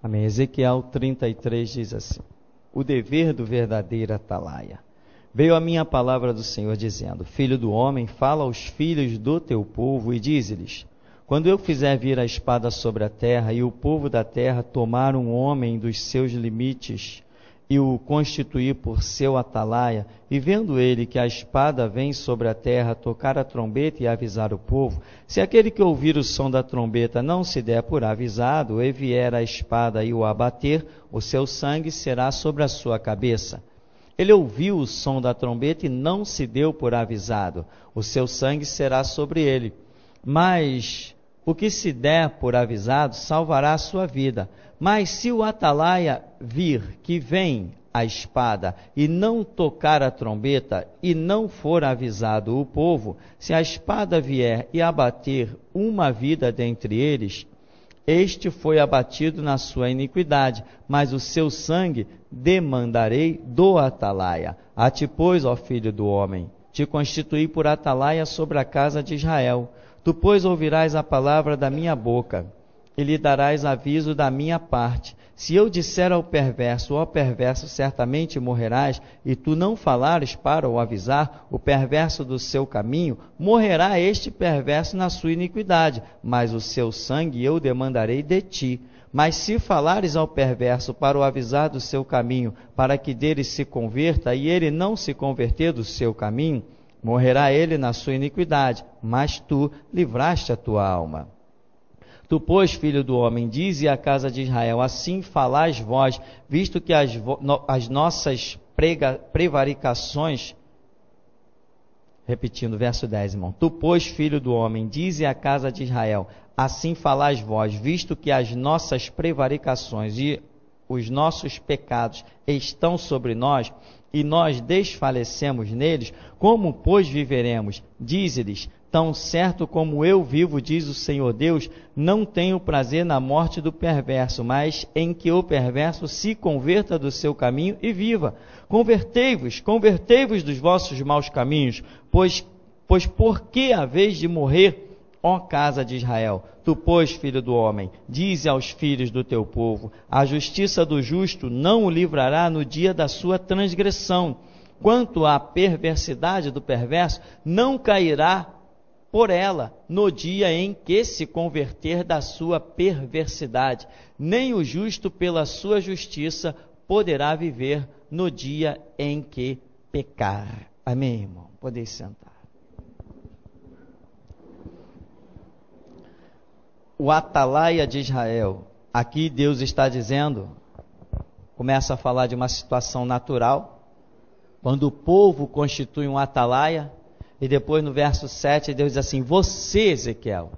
Amém. Ezequiel 33 diz assim: o dever do verdadeiro atalaia. Veio a minha palavra do Senhor dizendo: filho do homem, fala aos filhos do teu povo e dize-lhes: quando eu fizer vir a espada sobre a terra, e o povo da terra tomar um homem dos seus limites, e o constituir por seu atalaia, e vendo ele que a espada vem sobre a terra, tocar a trombeta e avisar o povo, se aquele que ouvir o som da trombeta não se der por avisado, e vier a espada e o abater, o seu sangue será sobre a sua cabeça. Ele ouviu o som da trombeta e não se deu por avisado, o seu sangue será sobre ele. Mas o que se der por avisado salvará a sua vida. Mas se o atalaia vir que vem a espada e não tocar a trombeta e não for avisado o povo, se a espada vier e abater uma vida dentre eles, este foi abatido na sua iniquidade, mas o seu sangue demandarei do atalaia. A ti, pois, ó filho do homem, te constituí por atalaia sobre a casa de Israel. Tu, pois, ouvirás a palavra da minha boca, e lhe darás aviso da minha parte. Se eu disser ao perverso, ó perverso, certamente morrerás, e tu não falares para o avisar o perverso do seu caminho, morrerá este perverso na sua iniquidade, mas o seu sangue eu demandarei de ti. Mas se falares ao perverso para o avisar do seu caminho, para que dele se converta, e ele não se converter do seu caminho, morrerá ele na sua iniquidade, mas tu livraste a tua alma. Tu, pois, filho do homem, dize à casa de Israel: assim falais vós, visto que as nossas prevaricações... Repetindo, verso 10, irmão. Tu, pois, filho do homem, dize à casa de Israel: assim falais vós, visto que as nossas prevaricações e os nossos pecados estão sobre nós, e nós desfalecemos neles, como, pois, viveremos? Dize-lhes: tão certo como eu vivo, diz o Senhor Deus, não tenho prazer na morte do perverso, mas em que o perverso se converta do seu caminho e viva. Convertei-vos dos vossos maus caminhos, pois por que haveis de morrer, ó casa de Israel? Tu, pois, filho do homem, dize aos filhos do teu povo: a justiça do justo não o livrará no dia da sua transgressão. Quanto à perversidade do perverso, não cairá por ela no dia em que se converter da sua perversidade. Nem o justo pela sua justiça poderá viver no dia em que pecar. Amém, irmão? Podem sentar. O atalaia de Israel. Aqui Deus está dizendo, começa a falar de uma situação natural, quando o povo constitui um atalaia, e depois no verso 7 Deus diz assim: você, Ezequiel,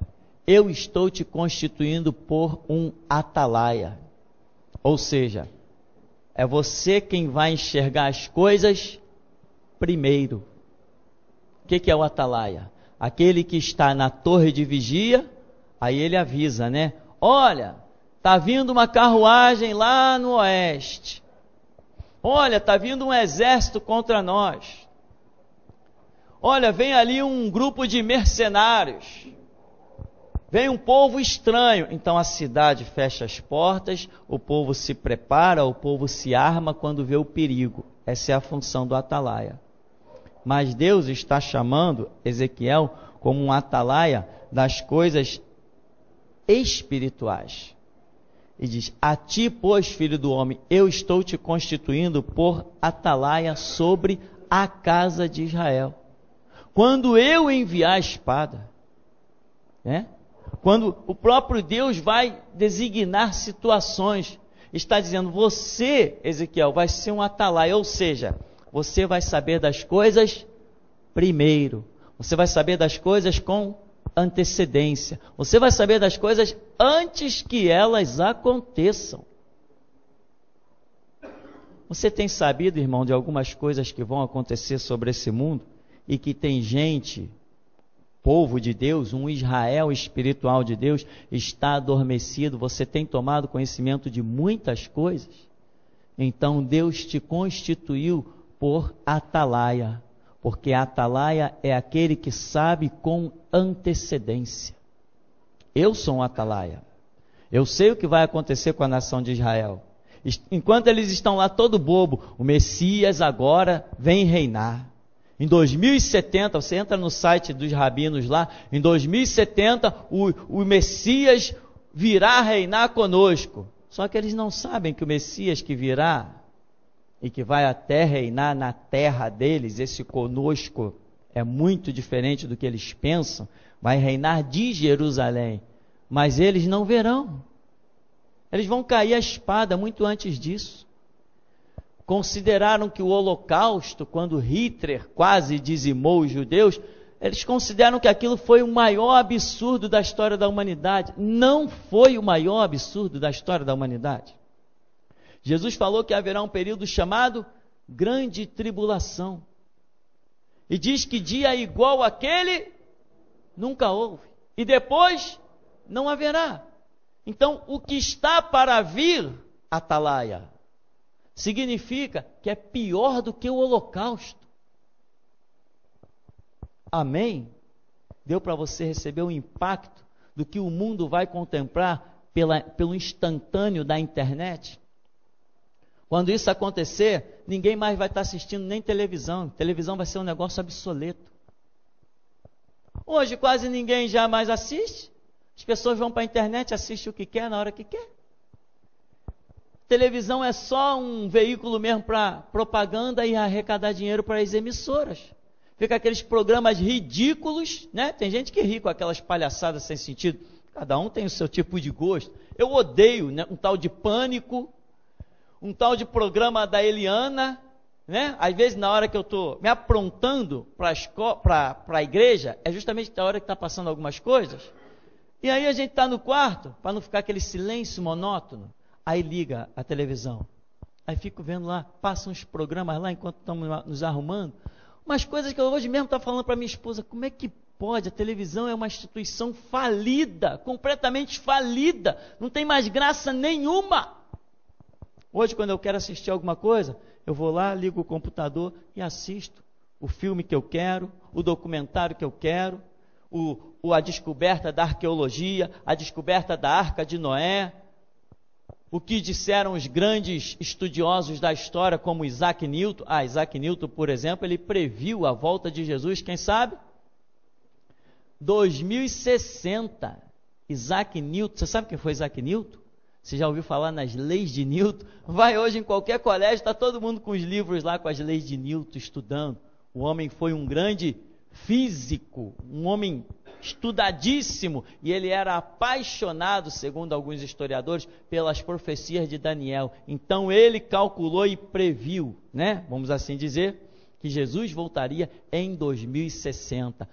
eu estou te constituindo por um atalaia. Ou seja, é você quem vai enxergar as coisas primeiro. O que é o atalaia? Aquele que está na torre de vigia, aí ele avisa, né? Olha, está vindo uma carruagem lá no oeste. Olha, está vindo um exército contra nós. Olha, vem ali um grupo de mercenários. Vem um povo estranho. Então a cidade fecha as portas, o povo se prepara, o povo se arma quando vê o perigo. Essa é a função do atalaia. Mas Deus está chamando Ezequiel como um atalaia das coisas espirituais. E diz: a ti, pois, filho do homem, eu estou te constituindo por atalaia sobre a casa de Israel. Quando eu enviar a espada, né? Quando o próprio Deus vai designar situações, está dizendo: você, Ezequiel, vai ser um atalaia, ou seja, você vai saber das coisas primeiro, você vai saber das coisas com antecedência, você vai saber das coisas antes que elas aconteçam. Você tem sabido, irmão, de algumas coisas que vão acontecer sobre esse mundo, e que tem gente, povo de Deus, um Israel espiritual de Deus, está adormecido? Você tem tomado conhecimento de muitas coisas? Então Deus te constituiu por atalaia, porque atalaia é aquele que sabe com antecedência. Eu sou um atalaia. Eu sei o que vai acontecer com a nação de Israel. Enquanto eles estão lá todo bobo, o Messias agora vem reinar. Em 2070, você entra no site dos rabinos lá, em 2070 o Messias virá reinar conosco. Só que eles não sabem que o Messias que virá e que vai até reinar na terra deles, esse conosco é muito diferente do que eles pensam, vai reinar de Jerusalém. Mas eles não verão. Eles vão cair a espada muito antes disso. Consideraram que o Holocausto, quando Hitler quase dizimou os judeus, eles consideram que aquilo foi o maior absurdo da história da humanidade. Não foi o maior absurdo da história da humanidade. Jesus falou que haverá um período chamado Grande Tribulação. E diz que dia igual àquele nunca houve. E depois não haverá. Então, o que está para vir, Atalaia, significa que é pior do que o Holocausto. Amém? Deu para você receber o impacto do que o mundo vai contemplar pelo instantâneo da internet? Quando isso acontecer, ninguém mais vai estar assistindo nem televisão. Televisão vai ser um negócio obsoleto. Hoje quase ninguém já mais assiste. As pessoas vão para a internet, assistem o que quer, na hora que quer. Televisão é só um veículo mesmo para propaganda e arrecadar dinheiro para as emissoras. Fica aqueles programas ridículos, né? Tem gente que ri com aquelas palhaçadas sem sentido. Cada um tem o seu tipo de gosto. Eu odeio, né, um tal de Pânico, um tal de programa da Eliana, né? Às vezes na hora que eu estou me aprontando para a igreja, é justamente na hora que está passando algumas coisas. E aí a gente está no quarto, para não ficar aquele silêncio monótono. Aí liga a televisão. Aí fico vendo lá, passam uns programas lá enquanto estamos nos arrumando. Umas coisas que eu hoje mesmo estava falando para minha esposa. Como é que pode? A televisão é uma instituição falida, completamente falida. Não tem mais graça nenhuma. Hoje, quando eu quero assistir alguma coisa, eu vou lá, ligo o computador e assisto o filme que eu quero, o documentário que eu quero, a descoberta da arqueologia, a descoberta da Arca de Noé, o que disseram os grandes estudiosos da história, como Isaac Newton. Isaac Newton, por exemplo, ele previu a volta de Jesus, quem sabe? 2060. Isaac Newton, você sabe quem foi Isaac Newton? Você já ouviu falar nas leis de Newton? Vai hoje em qualquer colégio, está todo mundo com os livros lá, com as leis de Newton, estudando. O homem foi um grande físico, um homem estudadíssimo, e ele era apaixonado, segundo alguns historiadores, pelas profecias de Daniel. Então ele calculou e previu, né? Vamos assim dizer, que Jesus voltaria em 2060.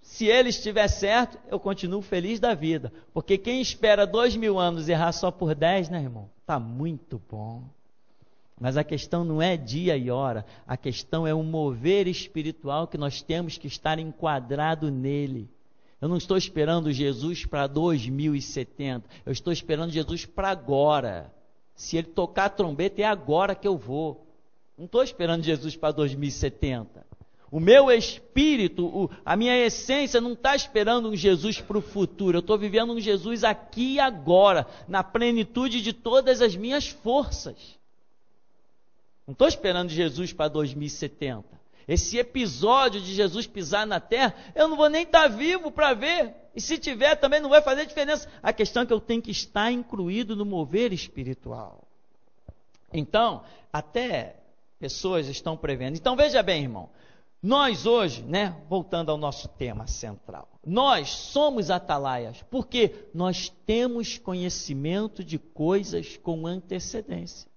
Se ele estiver certo, eu continuo feliz da vida, porque quem espera 2000 anos errar só por 10, né, irmão? Tá muito bom. Mas a questão não é dia e hora, a questão é um mover espiritual que nós temos que estar enquadrado nele. Eu não estou esperando Jesus para 2070, eu estou esperando Jesus para agora. Se ele tocar a trombeta, é agora que eu vou. Não estou esperando Jesus para 2070. O meu espírito, a minha essência não está esperando um Jesus para o futuro. Eu estou vivendo um Jesus aqui e agora, na plenitude de todas as minhas forças. Não estou esperando Jesus para 2070. Esse episódio de Jesus pisar na terra, eu não vou nem estar vivo para ver. E se tiver, também não vai fazer diferença. A questão é que eu tenho que estar incluído no mover espiritual. Então, até pessoas estão prevendo. Então, veja bem, irmão. Nós hoje, né, voltando ao nosso tema central, nós somos atalaias, porque nós temos conhecimento de coisas com antecedência.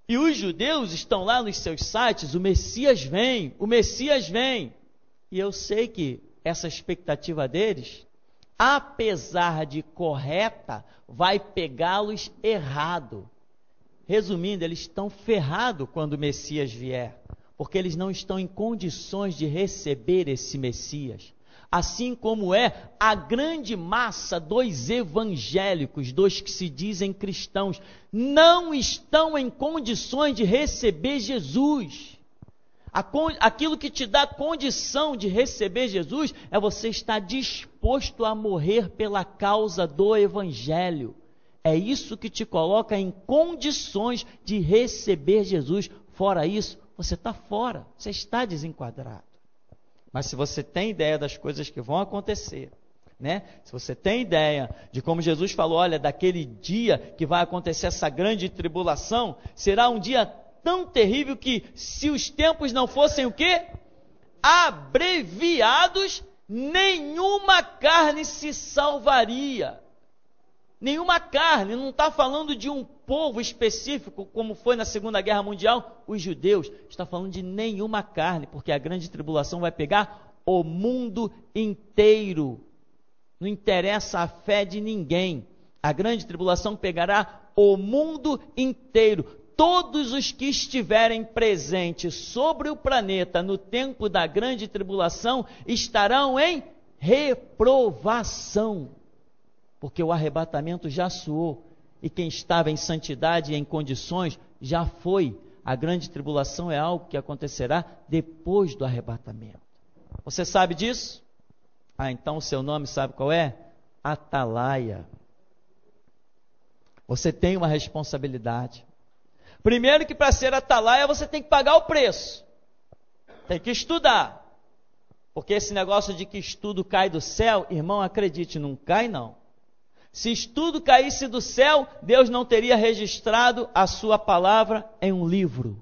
E os judeus estão lá nos seus sites, o Messias vem, o Messias vem. E eu sei que essa expectativa deles, apesar de correta, vai pegá-los errado. Resumindo, eles estão ferrados quando o Messias vier, porque eles não estão em condições de receber esse Messias. Assim como é a grande massa dos evangélicos, dos que se dizem cristãos, não estão em condições de receber Jesus. Aquilo que te dá condição de receber Jesus é você estar disposto a morrer pela causa do Evangelho. É isso que te coloca em condições de receber Jesus. Fora isso, você está fora, você está desenquadrado. Mas se você tem ideia das coisas que vão acontecer, né? Se você tem ideia de como Jesus falou, olha, daquele dia que vai acontecer essa grande tribulação, será um dia tão terrível que, se os tempos não fossem o quê? Abreviados, nenhuma carne se salvaria. Nenhuma carne, não está falando de um povo específico, como foi na Segunda Guerra Mundial, os judeus. Está falando de nenhuma carne, porque a grande tribulação vai pegar o mundo inteiro. Não interessa a fé de ninguém. A grande tribulação pegará o mundo inteiro. Todos os que estiverem presentes sobre o planeta no tempo da grande tribulação estarão em reprovação. Porque o arrebatamento já soou. E quem estava em santidade e em condições já foi. A grande tribulação é algo que acontecerá depois do arrebatamento. Você sabe disso? Então o seu nome sabe qual é? Atalaia. Você tem uma responsabilidade. Primeiro que para ser atalaia você tem que pagar o preço. Tem que estudar. Porque esse negócio de que estudo cai do céu, irmão, acredite, não cai não. Se estudo caísse do céu, Deus não teria registrado a sua palavra em um livro.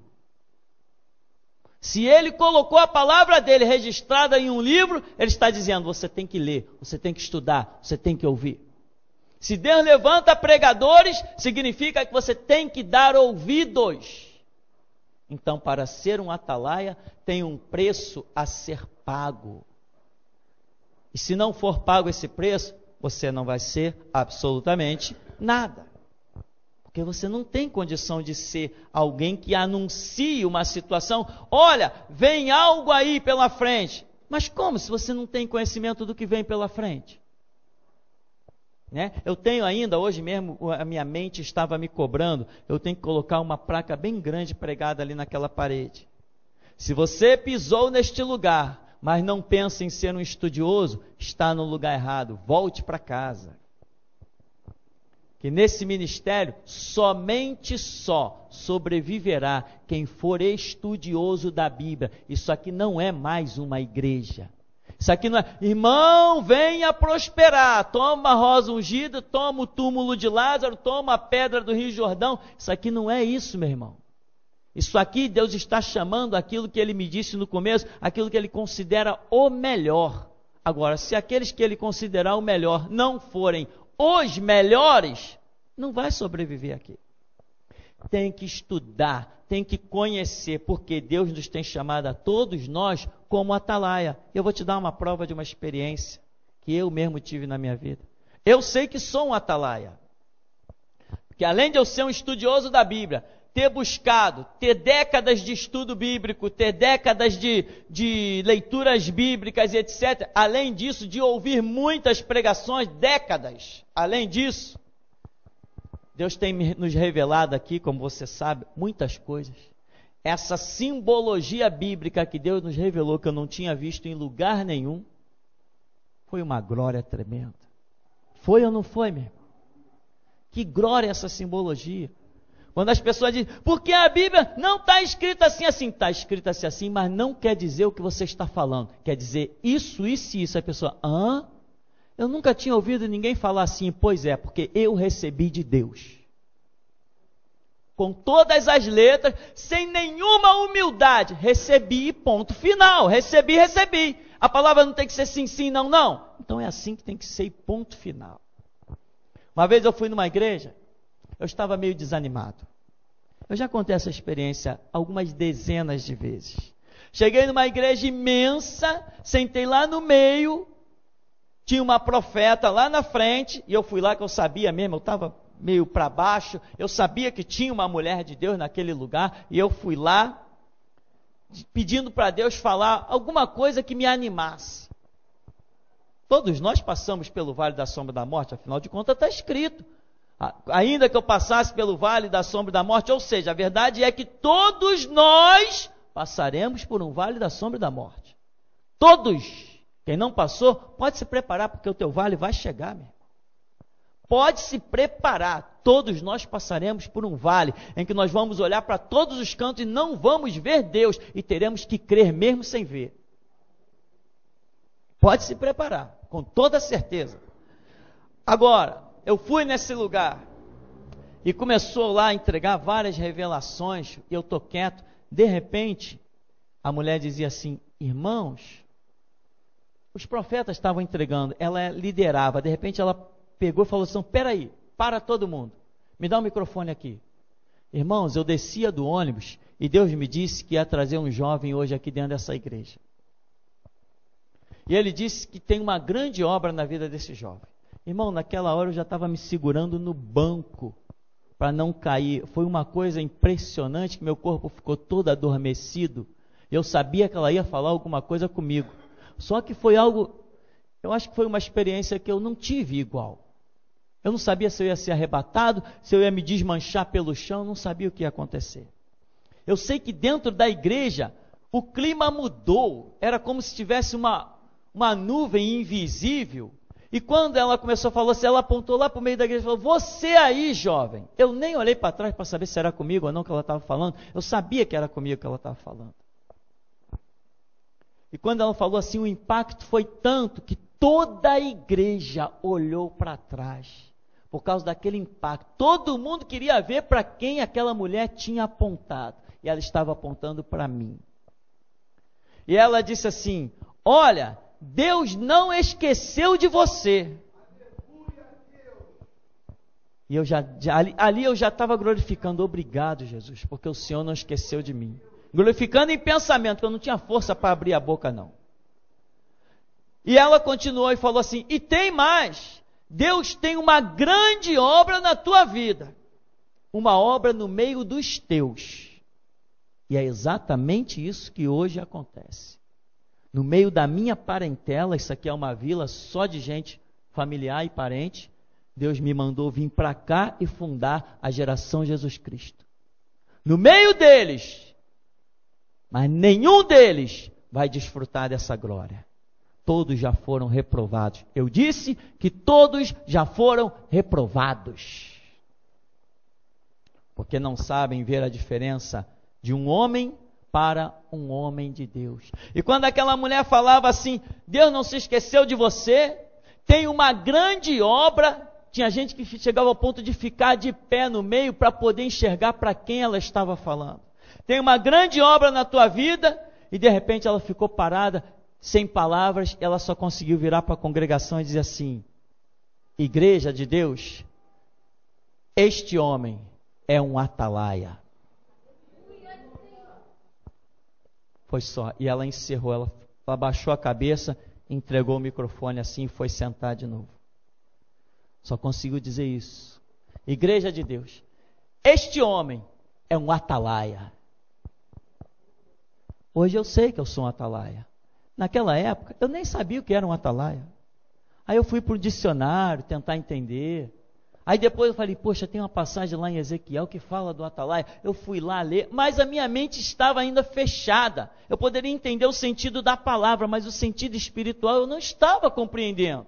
Se Ele colocou a palavra dele registrada em um livro, Ele está dizendo, você tem que ler, você tem que estudar, você tem que ouvir. Se Deus levanta pregadores, significa que você tem que dar ouvidos. Então, para ser um atalaia, tem um preço a ser pago. E se não for pago esse preço, você não vai ser absolutamente nada. Porque você não tem condição de ser alguém que anuncie uma situação. Olha, vem algo aí pela frente. Mas como se você não tem conhecimento do que vem pela frente? Né? Eu tenho ainda, hoje mesmo, a minha mente estava me cobrando. Eu tenho que colocar uma placa bem grande pregada ali naquela parede. Se você pisou neste lugar, mas não pensa em ser um estudioso, está no lugar errado. Volte para casa. Que nesse ministério, somente só sobreviverá quem for estudioso da Bíblia. Isso aqui não é mais uma igreja. Isso aqui não é, irmão, venha prosperar. Toma a rosa ungida, toma o túmulo de Lázaro, toma a pedra do Rio Jordão. Isso aqui não é isso, meu irmão. Isso aqui Deus está chamando aquilo que Ele me disse no começo, aquilo que Ele considera o melhor. Agora, se aqueles que Ele considerar o melhor não forem os melhores, não vai sobreviver aqui. Tem que estudar, tem que conhecer, porque Deus nos tem chamado a todos nós como atalaia. Eu vou te dar uma prova de uma experiência que eu mesmo tive na minha vida. Eu sei que sou um atalaia. Porque além de eu ser um estudioso da Bíblia, ter buscado, ter décadas de estudo bíblico, ter décadas de leituras bíblicas e etc. Além disso, de ouvir muitas pregações, décadas. Além disso, Deus tem nos revelado aqui, como você sabe, muitas coisas. Essa simbologia bíblica que Deus nos revelou, que eu não tinha visto em lugar nenhum, foi uma glória tremenda. Foi ou não foi, meu irmão? Que glória essa simbologia. Quando as pessoas dizem, porque a Bíblia não está escrita assim, assim. Está escrita assim, mas não quer dizer o que você está falando. Quer dizer isso, isso e isso. A pessoa, eu nunca tinha ouvido ninguém falar assim. Pois é, porque eu recebi de Deus. Com todas as letras, sem nenhuma humildade. Recebi, ponto final. Recebi. A palavra não tem que ser sim, sim, não, não. Então é assim que tem que ser, ponto final. Uma vez eu fui numa igreja, eu estava meio desanimado. Eu já contei essa experiência algumas dezenas de vezes. Cheguei numa igreja imensa, sentei lá no meio, tinha uma profeta lá na frente, e eu fui lá que eu sabia mesmo, eu estava meio para baixo, eu sabia que tinha uma mulher de Deus naquele lugar, e eu fui lá, pedindo para Deus falar alguma coisa que me animasse. Todos nós passamos pelo vale da sombra da morte, afinal de contas está escrito. Ainda que eu passasse pelo vale da sombra da morte, ou seja, a verdade é que todos nós passaremos por um vale da sombra e da morte. Todos, quem não passou, pode se preparar, porque o teu vale vai chegar, meu irmão. Pode se preparar, todos nós passaremos por um vale, em que nós vamos olhar para todos os cantos e não vamos ver Deus, e teremos que crer mesmo sem ver. Pode se preparar, com toda certeza. Agora, eu fui nesse lugar, e começou lá a entregar várias revelações, e eu estou quieto. De repente, a mulher dizia assim: irmãos, os profetas estavam entregando, ela liderava, de repente ela pegou e falou assim: peraí, para todo mundo, me dá o microfone aqui. Irmãos, eu descia do ônibus, e Deus me disse que ia trazer um jovem hoje aqui dentro dessa igreja. E ele disse que tem uma grande obra na vida desse jovem. Irmão, naquela hora eu já estava me segurando no banco, para não cair. Foi uma coisa impressionante, que meu corpo ficou todo adormecido. Eu sabia que ela ia falar alguma coisa comigo. Só que foi algo, eu acho que foi uma experiência que eu não tive igual. Eu não sabia se eu ia ser arrebatado, se eu ia me desmanchar pelo chão, não sabia o que ia acontecer. Eu sei que dentro da igreja, o clima mudou. Era como se tivesse uma nuvem invisível. E quando ela começou a falar assim, ela apontou lá para o meio da igreja e falou: você aí, jovem. Eu nem olhei para trás para saber se era comigo ou não que ela estava falando. Eu sabia que era comigo que ela estava falando. E quando ela falou assim, o impacto foi tanto que toda a igreja olhou para trás. Por causa daquele impacto. Todo mundo queria ver para quem aquela mulher tinha apontado. E ela estava apontando para mim. E ela disse assim: olha, Deus não esqueceu de você. E ali eu já estava glorificando: obrigado, Jesus, porque o Senhor não esqueceu de mim. Glorificando em pensamento, que eu não tinha força para abrir a boca não. E ela continuou e falou assim: e tem mais, Deus tem uma grande obra na tua vida, uma obra no meio dos teus. E é exatamente isso que hoje acontece. No meio da minha parentela, isso aqui é uma vila só de gente familiar e parente, Deus me mandou vir para cá e fundar a geração Jesus Cristo. No meio deles, mas nenhum deles vai desfrutar dessa glória. Todos já foram reprovados. Eu disse que todos já foram reprovados. Porque não sabem ver a diferença de um homem para um homem de Deus. E quando aquela mulher falava assim: Deus não se esqueceu de você, tem uma grande obra, tinha gente que chegava ao ponto de ficar de pé no meio para poder enxergar para quem ela estava falando. Tem uma grande obra na tua vida, e de repente ela ficou parada, sem palavras. Ela só conseguiu virar para a congregação e dizer assim: igreja de Deus, este homem é um atalaia. Foi só. E ela encerrou, ela abaixou a cabeça, entregou o microfone assim e foi sentar de novo. Só conseguiu dizer isso. Igreja de Deus, este homem é um atalaia. Hoje eu sei que eu sou um atalaia. Naquela época, eu nem sabia o que era um atalaia. Aí eu fui para o dicionário tentar entender. Aí depois eu falei: poxa, tem uma passagem lá em Ezequiel que fala do atalaia. Eu fui lá ler, mas a minha mente estava ainda fechada. Eu poderia entender o sentido da palavra, mas o sentido espiritual eu não estava compreendendo.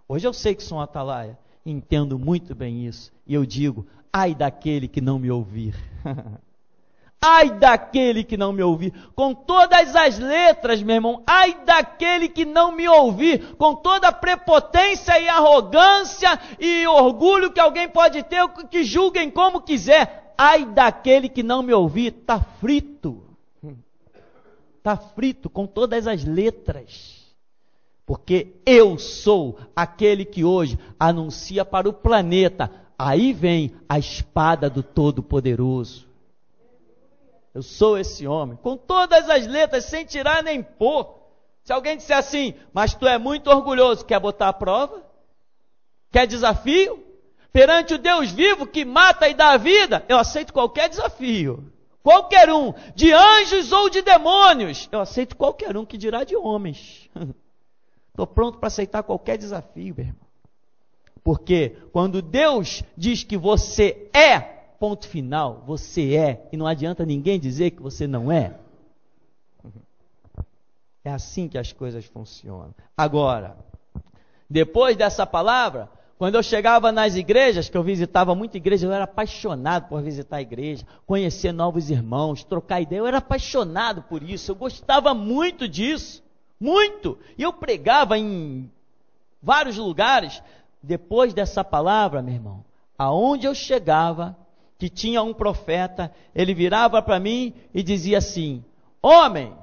Hoje eu sei que sou um atalaia, entendo muito bem isso. E eu digo: ai daquele que não me ouvir. Ai daquele que não me ouvir, com todas as letras, meu irmão. Ai daquele que não me ouvir, com toda a prepotência e arrogância e orgulho que alguém pode ter, que julguem como quiser. Ai daquele que não me ouvir, está frito. Está frito com todas as letras. Porque eu sou aquele que hoje anuncia para o planeta: aí vem a espada do Todo-Poderoso. Eu sou esse homem, com todas as letras, sem tirar nem pôr. Se alguém disser assim: mas tu é muito orgulhoso, quer botar a prova? Quer desafio? Perante o Deus vivo que mata e dá a vida, eu aceito qualquer desafio. Qualquer um, de anjos ou de demônios. Eu aceito qualquer um, que dirá de homens. Estou pronto para aceitar qualquer desafio, meu irmão. Porque quando Deus diz que você é, ponto final, você é, e não adianta ninguém dizer que você não é. É assim que as coisas funcionam. Agora, depois dessa palavra, quando eu chegava nas igrejas, que eu visitava muita igreja, eu era apaixonado por visitar a igreja, conhecer novos irmãos, trocar ideia, eu era apaixonado por isso, eu gostava muito disso, muito, e eu pregava em vários lugares. Depois dessa palavra, meu irmão, aonde eu chegava, que tinha um profeta, ele virava para mim e dizia assim: homem,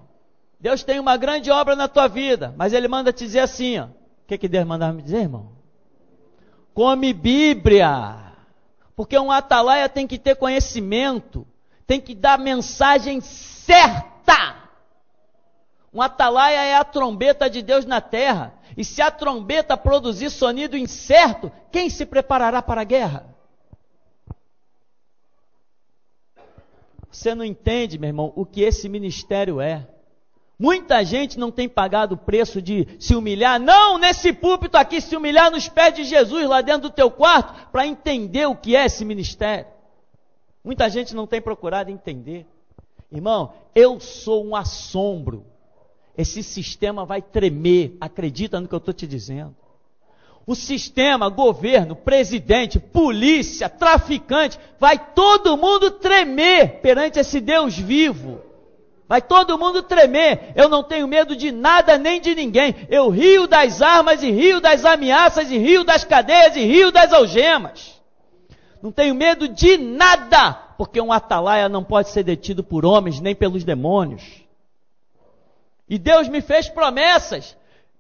Deus tem uma grande obra na tua vida, mas ele manda te dizer assim, ó. O que Deus mandava me dizer, irmão? Come Bíblia, porque um atalaia tem que ter conhecimento, tem que dar mensagem certa. Um atalaia é a trombeta de Deus na terra, e se a trombeta produzir sonido incerto, quem se preparará para a guerra? Você não entende, meu irmão, o que esse ministério é. Muita gente não tem pagado o preço de se humilhar, não nesse púlpito aqui, se humilhar nos pés de Jesus lá dentro do teu quarto, para entender o que é esse ministério. Muita gente não tem procurado entender. Irmão, eu sou um assombro. Esse sistema vai tremer, acredita no que eu estou te dizendo. O sistema, governo, presidente, polícia, traficante, vai todo mundo tremer perante esse Deus vivo. Vai todo mundo tremer. Eu não tenho medo de nada nem de ninguém. Eu rio das armas e rio das ameaças e rio das cadeias e rio das algemas. Não tenho medo de nada, porque um atalaia não pode ser detido por homens nem pelos demônios. E Deus me fez promessas.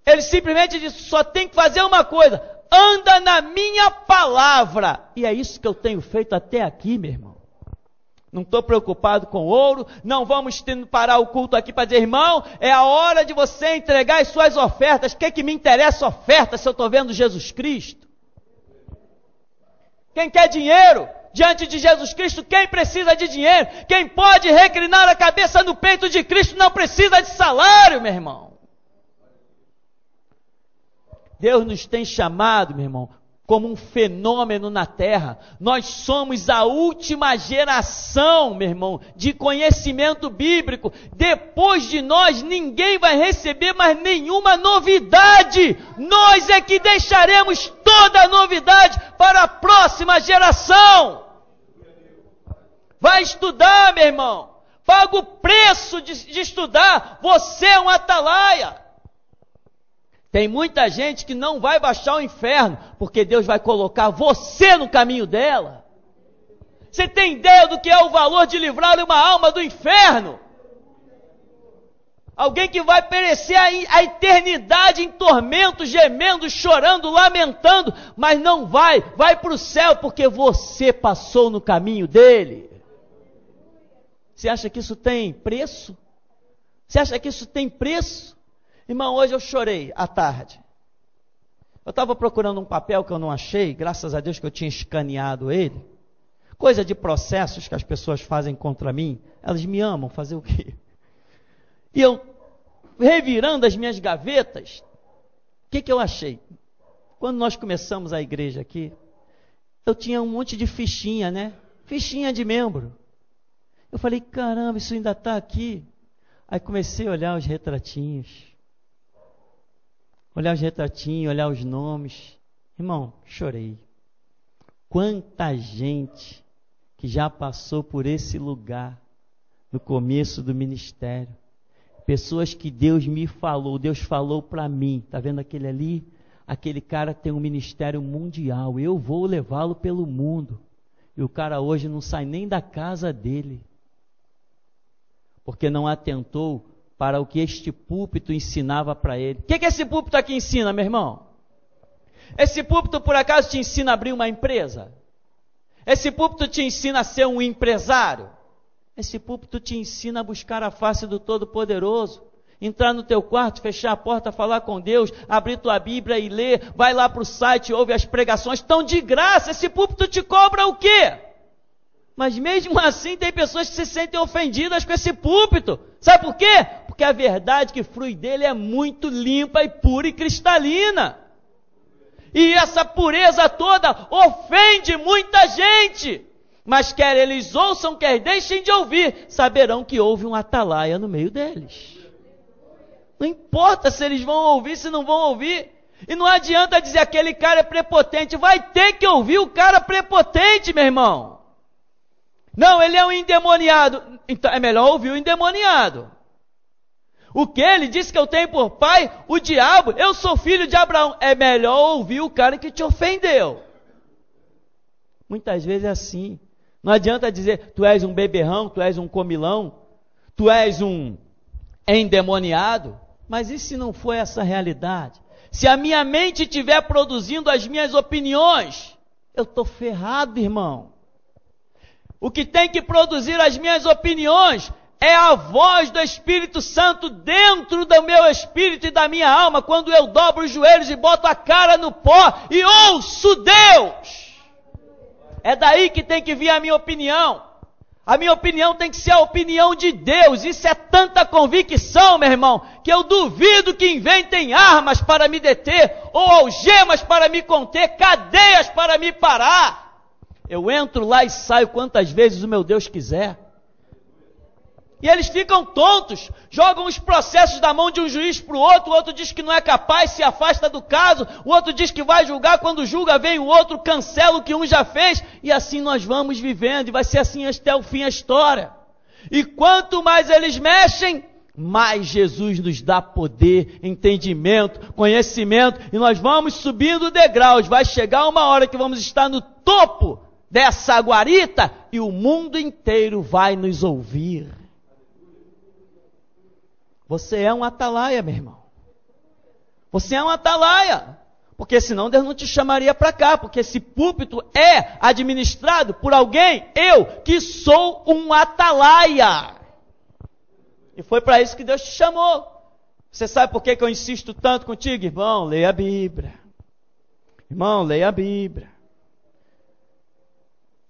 Ele simplesmente disse: só tem que fazer uma coisa, anda na minha palavra. E é isso que eu tenho feito até aqui, meu irmão. Não estou preocupado com ouro, não vamos parar o culto aqui para dizer: irmão, é a hora de você entregar as suas ofertas. O que me interessa oferta se eu estou vendo Jesus Cristo? Quem quer dinheiro diante de Jesus Cristo? Quem precisa de dinheiro? Quem pode reclinar a cabeça no peito de Cristo não precisa de salário, meu irmão. Deus nos tem chamado, meu irmão, como um fenômeno na terra. Nós somos a última geração, meu irmão, de conhecimento bíblico. Depois de nós, ninguém vai receber mais nenhuma novidade. Nós é que deixaremos toda a novidade para a próxima geração. Vai estudar, meu irmão. Paga o preço de estudar. Você é um atalaia. Tem muita gente que não vai baixar o inferno, porque Deus vai colocar você no caminho dela. Você tem ideia do que é o valor de livrar uma alma do inferno? Alguém que vai perecer a eternidade em tormento, gemendo, chorando, lamentando, mas não vai para o céu, porque você passou no caminho dele. Você acha que isso tem preço? Você acha que isso tem preço? Irmão, hoje eu chorei à tarde. Eu estava procurando um papel que eu não achei, graças a Deus que eu tinha escaneado ele. Coisa de processos que as pessoas fazem contra mim. Elas me amam, fazer o quê? E eu, revirando as minhas gavetas, o que eu achei? Quando nós começamos a igreja aqui, eu tinha um monte de fichinha, né? Fichinha de membro. Eu falei: caramba, isso ainda está aqui. Aí comecei a olhar os retratinhos. Olhar os retratinhos, olhar os nomes. Irmão, chorei. Quanta gente que já passou por esse lugar no começo do ministério. Pessoas que Deus me falou, Deus falou para mim. Está vendo aquele ali? Aquele cara tem um ministério mundial. Eu vou levá-lo pelo mundo. E o cara hoje não sai nem da casa dele. Porque não atentou para o que este púlpito ensinava para ele. O que esse púlpito aqui ensina, meu irmão? Esse púlpito, por acaso, te ensina a abrir uma empresa? Esse púlpito te ensina a ser um empresário? Esse púlpito te ensina a buscar a face do Todo-Poderoso. Entrar no teu quarto, fechar a porta, falar com Deus, abrir tua Bíblia e ler. Vai lá para o site, ouve as pregações. Estão de graça. Esse púlpito te cobra o quê? Mas mesmo assim tem pessoas que se sentem ofendidas com esse púlpito. Sabe por quê? Porque a verdade que flui dele é muito limpa e pura e cristalina. E essa pureza toda ofende muita gente. Mas quer eles ouçam, quer deixem de ouvir, saberão que houve um atalaia no meio deles. Não importa se eles vão ouvir, se não vão ouvir. E não adianta dizer aquele cara é prepotente. Vai ter que ouvir o cara prepotente, meu irmão. Não, ele é um endemoniado. Então é melhor ouvir o endemoniado. O que? Ele disse que eu tenho por pai o diabo. Eu sou filho de Abraão. É melhor ouvir o cara que te ofendeu. Muitas vezes é assim. Não adianta dizer, tu és um beberrão, tu és um comilão, tu és um endemoniado. Mas e se não for essa a realidade? Se a minha mente estiver produzindo as minhas opiniões, eu estou ferrado, irmão. O que tem que produzir as minhas opiniões é a voz do Espírito Santo dentro do meu espírito e da minha alma, quando eu dobro os joelhos e boto a cara no pó e ouço Deus. É daí que tem que vir a minha opinião. A minha opinião tem que ser a opinião de Deus. Isso é tanta convicção, meu irmão, que eu duvido que inventem armas para me deter, ou algemas para me conter, cadeias para me parar. Eu entro lá e saio quantas vezes o meu Deus quiser. E eles ficam tontos, jogam os processos da mão de um juiz para o outro diz que não é capaz, se afasta do caso, o outro diz que vai julgar, quando julga vem o outro, cancela o que um já fez, e assim nós vamos vivendo, e vai ser assim até o fim a história. E quanto mais eles mexem, mais Jesus nos dá poder, entendimento, conhecimento, e nós vamos subindo degraus, vai chegar uma hora que vamos estar no topo dessa guarita, e o mundo inteiro vai nos ouvir. Você é um atalaia, meu irmão. Você é um atalaia. Porque senão Deus não te chamaria para cá. Porque esse púlpito é administrado por alguém, eu, que sou um atalaia. E foi para isso que Deus te chamou. Você sabe por que eu insisto tanto contigo? Irmão, leia a Bíblia. Irmão, leia a Bíblia.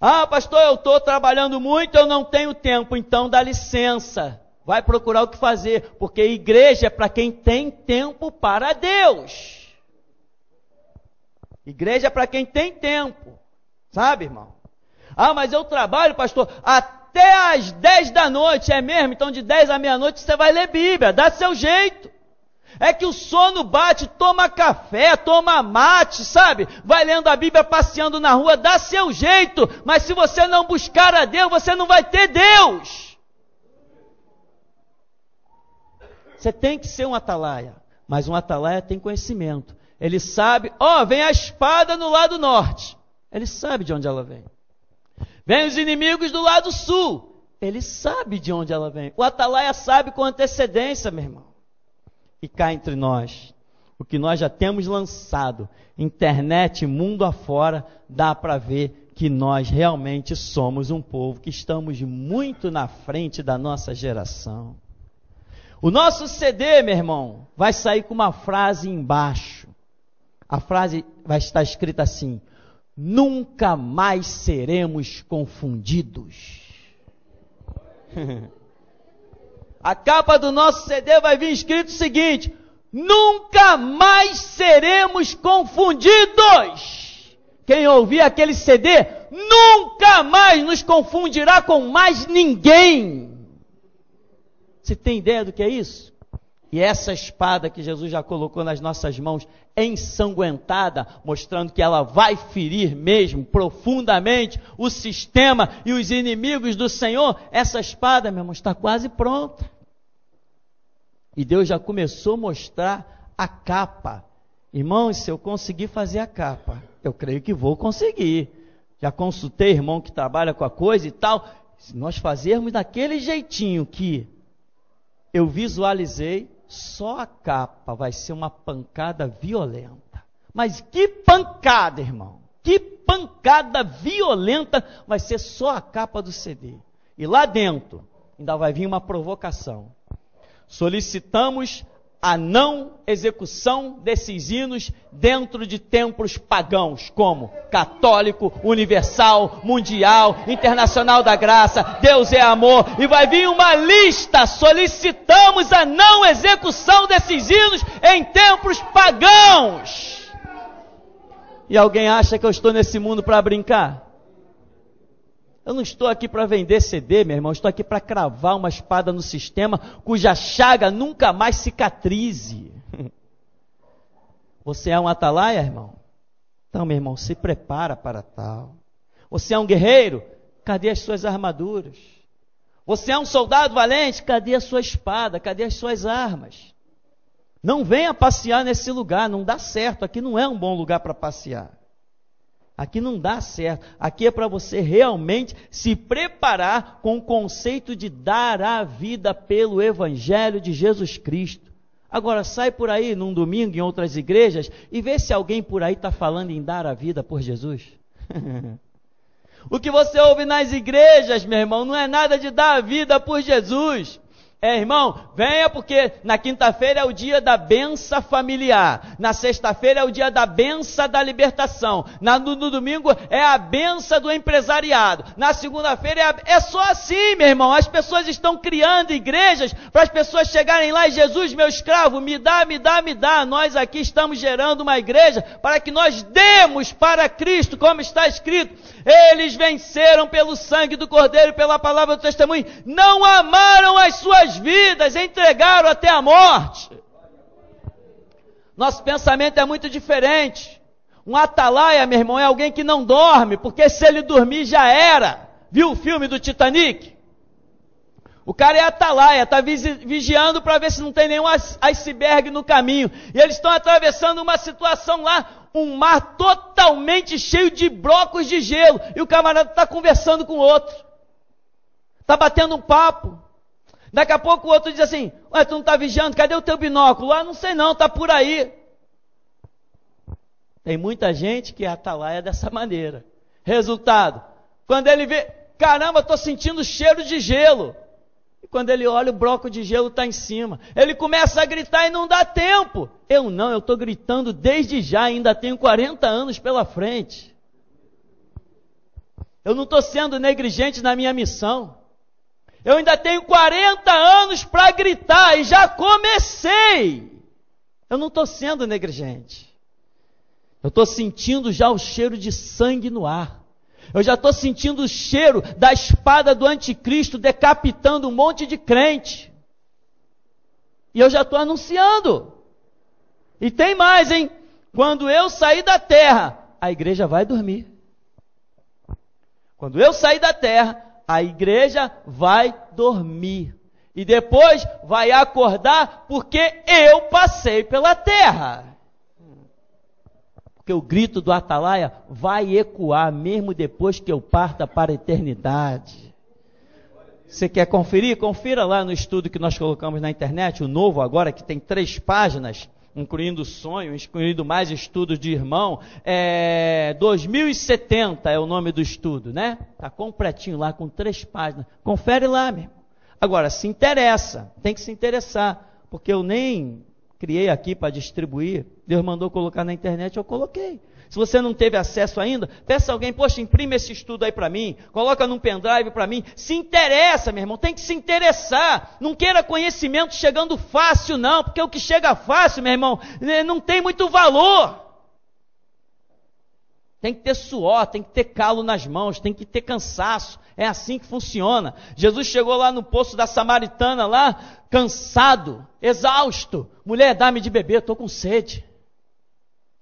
Ah, pastor, eu estou trabalhando muito, eu não tenho tempo. Então dá licença. Vai procurar o que fazer, porque a igreja é para quem tem tempo para Deus. Igreja é para quem tem tempo, sabe, irmão? Ah, mas eu trabalho, pastor, até às 10 da noite, é mesmo? Então de 10 à meia-noite você vai ler Bíblia, dá seu jeito. É que o sono bate, toma café, toma mate, sabe? Vai lendo a Bíblia, passeando na rua, dá seu jeito. Mas se você não buscar a Deus, você não vai ter Deus. Você tem que ser um atalaia, mas um atalaia tem conhecimento. Ele sabe, vem a espada no lado norte. Ele sabe de onde ela vem. Vem os inimigos do lado sul. Ele sabe de onde ela vem. O atalaia sabe com antecedência, meu irmão. E cá entre nós, o que nós já temos lançado, internet, mundo afora, dá para ver que nós realmente somos um povo que estamos muito na frente da nossa geração. O nosso CD, meu irmão, vai sair com uma frase embaixo. A frase vai estar escrita assim: nunca mais seremos confundidos. A capa do nosso CD vai vir escrito o seguinte: nunca mais seremos confundidos. Quem ouvir aquele CD, nunca mais nos confundirá com mais ninguém. Você tem ideia do que é isso? E essa espada que Jesus já colocou nas nossas mãos, ensanguentada, mostrando que ela vai ferir mesmo, profundamente, o sistema e os inimigos do Senhor, essa espada, meu irmão, está quase pronta. E Deus já começou a mostrar a capa. Irmãos, se eu conseguir fazer a capa, eu creio que vou conseguir. Já consultei irmão que trabalha com a coisa e tal. Se nós fazermos daquele jeitinho que eu visualizei, só a capa vai ser uma pancada violenta. Mas que pancada, irmão! Que pancada violenta vai ser só a capa do CD. E lá dentro ainda vai vir uma provocação. Solicitamos a não execução desses hinos dentro de templos pagãos, como católico, universal, mundial, internacional da graça, Deus é amor, e vai vir uma lista: solicitamos a não execução desses hinos em templos pagãos. E alguém acha que eu estou nesse mundo para brincar? Eu não estou aqui para vender CD, meu irmão, estou aqui para cravar uma espada no sistema cuja chaga nunca mais cicatrize. Você é um atalaia, irmão? Então, meu irmão, se prepara para tal. Você é um guerreiro? Cadê as suas armaduras? Você é um soldado valente? Cadê a sua espada? Cadê as suas armas? Não venha passear nesse lugar, não dá certo. Aqui não é um bom lugar para passear. Aqui não dá certo. Aqui é para você realmente se preparar com o conceito de dar a vida pelo Evangelho de Jesus Cristo. Agora, sai por aí num domingo em outras igrejas e vê se alguém por aí está falando em dar a vida por Jesus. O que você ouve nas igrejas, meu irmão, não é nada de dar a vida por Jesus. Irmão, venha porque na quinta-feira é o dia da benção familiar, na sexta-feira é o dia da benção da libertação, no domingo é a benção do empresariado, na segunda-feira é só assim, meu irmão. As pessoas estão criando igrejas para as pessoas chegarem lá e Jesus, meu escravo, me dá, me dá, me dá. Nós aqui estamos gerando uma igreja para que nós demos para Cristo, como está escrito, eles venceram pelo sangue do Cordeiro e pela palavra do testemunho, não amaram as suas vidas, entregaram até a morte. Nosso pensamento é muito diferente. Um atalaia, meu irmão, é alguém que não dorme, porque se ele dormir já era. Viu o filme do Titanic? O cara é atalaia, está vigiando para ver se não tem nenhum iceberg no caminho. E eles estão atravessando uma situação lá, um mar totalmente cheio de blocos de gelo. E o camarada está conversando com o outro. Está batendo um papo. Daqui a pouco o outro diz assim, ué, tu não está vigiando, cadê o teu binóculo? Ah, não sei não, está por aí. Tem muita gente que é atalaia dessa maneira. Resultado, quando ele vê, caramba, estou sentindo cheiro de gelo. E quando ele olha, o bloco de gelo está em cima. Ele começa a gritar e não dá tempo. Eu estou gritando desde já, ainda tenho 40 anos pela frente. Eu não estou sendo negligente na minha missão. Eu ainda tenho 40 anos para gritar e já comecei. Eu não estou sendo negligente. Eu estou sentindo já o cheiro de sangue no ar. Eu já estou sentindo o cheiro da espada do anticristo decapitando um monte de crente. E eu já estou anunciando. E tem mais, hein? Quando eu sair da terra, a igreja vai dormir. Quando eu sair da terra, a igreja vai dormir. E depois vai acordar porque eu passei pela terra. Porque o grito do atalaia vai ecoar mesmo depois que eu parta para a eternidade. Você quer conferir? Confira lá no estudo que nós colocamos na internet, o novo agora, que tem 3 páginas, incluindo sonho, incluindo mais estudos de irmão. 2070 é o nome do estudo, né? Está completinho lá, com 3 páginas. Confere lá, meu irmão. Agora, se interessa, tem que se interessar, porque eu nem criei aqui para distribuir, Deus mandou colocar na internet, eu coloquei. Se você não teve acesso ainda, peça alguém, poxa, imprime esse estudo aí para mim, coloca num pendrive para mim. Se interessa, meu irmão, tem que se interessar. Não queira conhecimento chegando fácil, não, porque o que chega fácil, meu irmão, não tem muito valor. Tem que ter suor, tem que ter calo nas mãos, tem que ter cansaço. É assim que funciona. Jesus chegou lá no poço da Samaritana, lá, cansado, exausto. Mulher, dá-me de beber, estou com sede.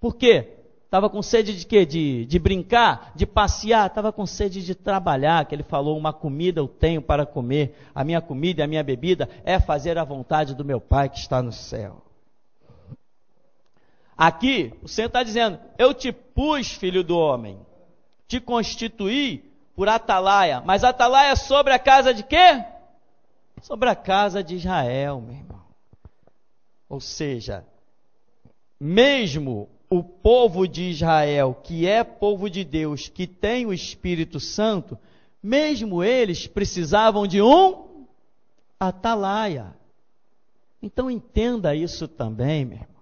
Por quê? Estava com sede de quê? De brincar? De passear? Estava com sede de trabalhar, que ele falou, uma comida eu tenho para comer. A minha comida e a minha bebida é fazer a vontade do meu Pai que está no céu. Aqui, o Senhor está dizendo, eu te pus, filho do homem, te constituí por atalaia, mas atalaia sobre a casa de quê? Sobre a casa de Israel, meu irmão. Ou seja, mesmo o povo de Israel, que é povo de Deus, que tem o Espírito Santo, mesmo eles precisavam de um atalaia. Então entenda isso também, meu irmão.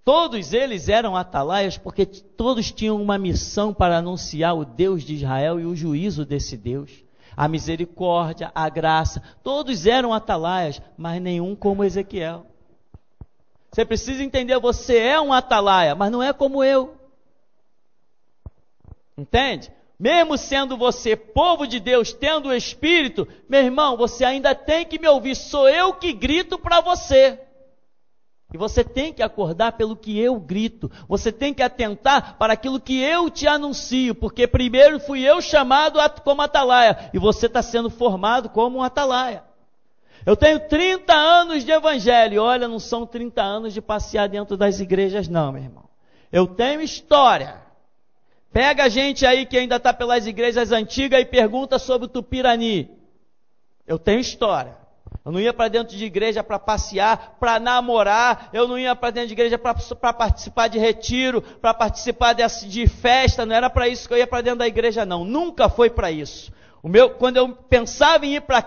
Todos eles eram atalaias porque todos tinham uma missão para anunciar o Deus de Israel e o juízo desse Deus. A misericórdia, a graça, todos eram atalaias, mas nenhum como Ezequiel. Você precisa entender, você é um atalaia, mas não é como eu. Entende? mesmo sendo você povo de Deus, tendo o Espírito, meu irmão, você ainda tem que me ouvir, sou eu que grito para você. E você tem que acordar pelo que eu grito, você tem que atentar para aquilo que eu te anuncio, porque primeiro fui eu chamado como atalaia, e você está sendo formado como um atalaia. Eu tenho 30 anos de evangelho, olha, não são 30 anos de passear dentro das igrejas não, meu irmão. Eu tenho história. Pega a gente aí que ainda está pelas igrejas antigas e pergunta sobre o Tupirani. Eu tenho história. Eu não ia para dentro de igreja para passear, para namorar. Eu não ia para dentro de igreja para participar de retiro, para participar de festa. Não era para isso que eu ia para dentro da igreja, não. Nunca foi para isso. Quando eu pensava em ir para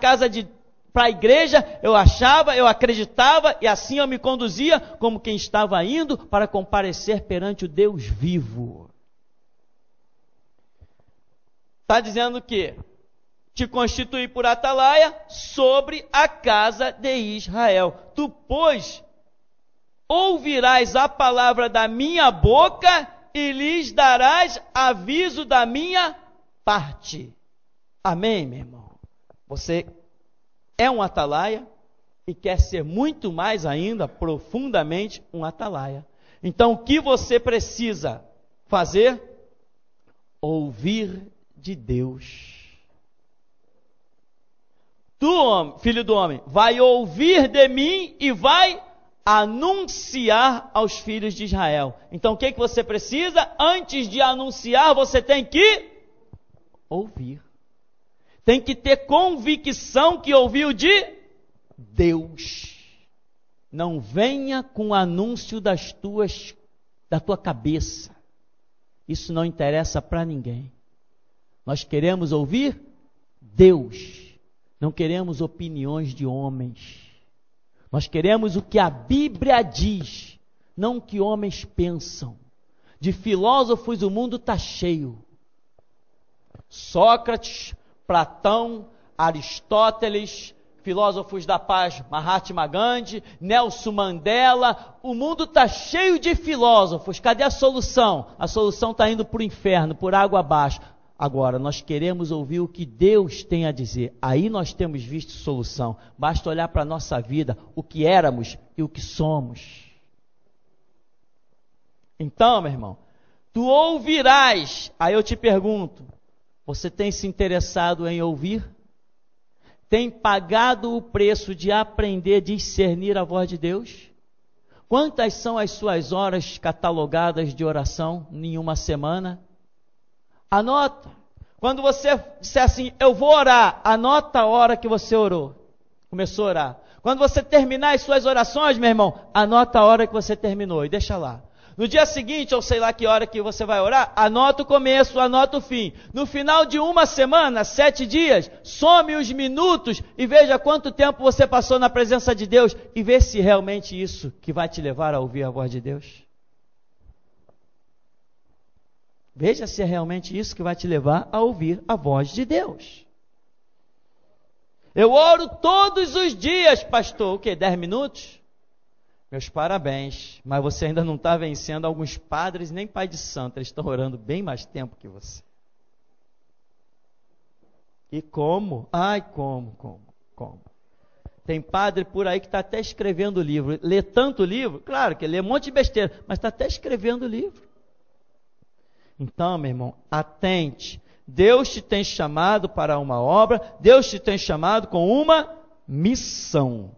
a igreja, eu achava, eu acreditava, e assim eu me conduzia como quem estava indo para comparecer perante o Deus vivo. Está dizendo que te constituí por atalaia sobre a casa de Israel. Tu, pois, ouvirás a palavra da minha boca e lhes darás aviso da minha parte. Amém, meu irmão? Você é um atalaia e quer ser muito mais ainda, profundamente, um atalaia. Então, o que você precisa fazer? Ouvir de Deus. Tu, filho do homem, vai ouvir de mim e vai anunciar aos filhos de Israel. Então, o que você precisa? Antes de anunciar, você tem que ouvir. Tem que ter convicção que ouviu de Deus. Não venha com o anúncio da tua cabeça. Isso não interessa para ninguém. Nós queremos ouvir Deus. Não queremos opiniões de homens. Nós queremos o que a Bíblia diz, não o que homens pensam. De filósofos o mundo está cheio. Sócrates, Platão, Aristóteles, filósofos da paz, Mahatma Gandhi, Nelson Mandela. O mundo está cheio de filósofos. Cadê a solução? A solução está indo para o inferno, por água abaixo. Agora, nós queremos ouvir o que Deus tem a dizer. Aí nós temos visto solução. Basta olhar para a nossa vida, o que éramos e o que somos. Então, meu irmão, tu ouvirás. Aí eu te pergunto, você tem se interessado em ouvir? Tem pagado o preço de aprender a discernir a voz de Deus? Quantas são as suas horas catalogadas de oração em uma semana? Anota. Quando você disser assim, eu vou orar, anota a hora que você orou. Começou a orar. Quando você terminar as suas orações, meu irmão, anota a hora que você terminou e deixa lá. No dia seguinte, ou sei lá que hora que você vai orar, anota o começo, anota o fim. No final de uma semana, 7 dias, some os minutos e veja quanto tempo você passou na presença de Deus e vê se realmente isso que vai te levar a ouvir a voz de Deus. Veja se é realmente isso que vai te levar a ouvir a voz de Deus. Eu oro todos os dias, pastor. O quê? 10 minutos? Meus parabéns. Mas você ainda não está vencendo alguns padres, nem pai de santo. Eles estão orando bem mais tempo que você. E como? Ai, como? Tem padre por aí que está até escrevendo livro. Lê tanto livro? Claro que lê um monte de besteira, mas está até escrevendo livro. Então, meu irmão, atente. Deus te tem chamado para uma obra, Deus te tem chamado com uma missão.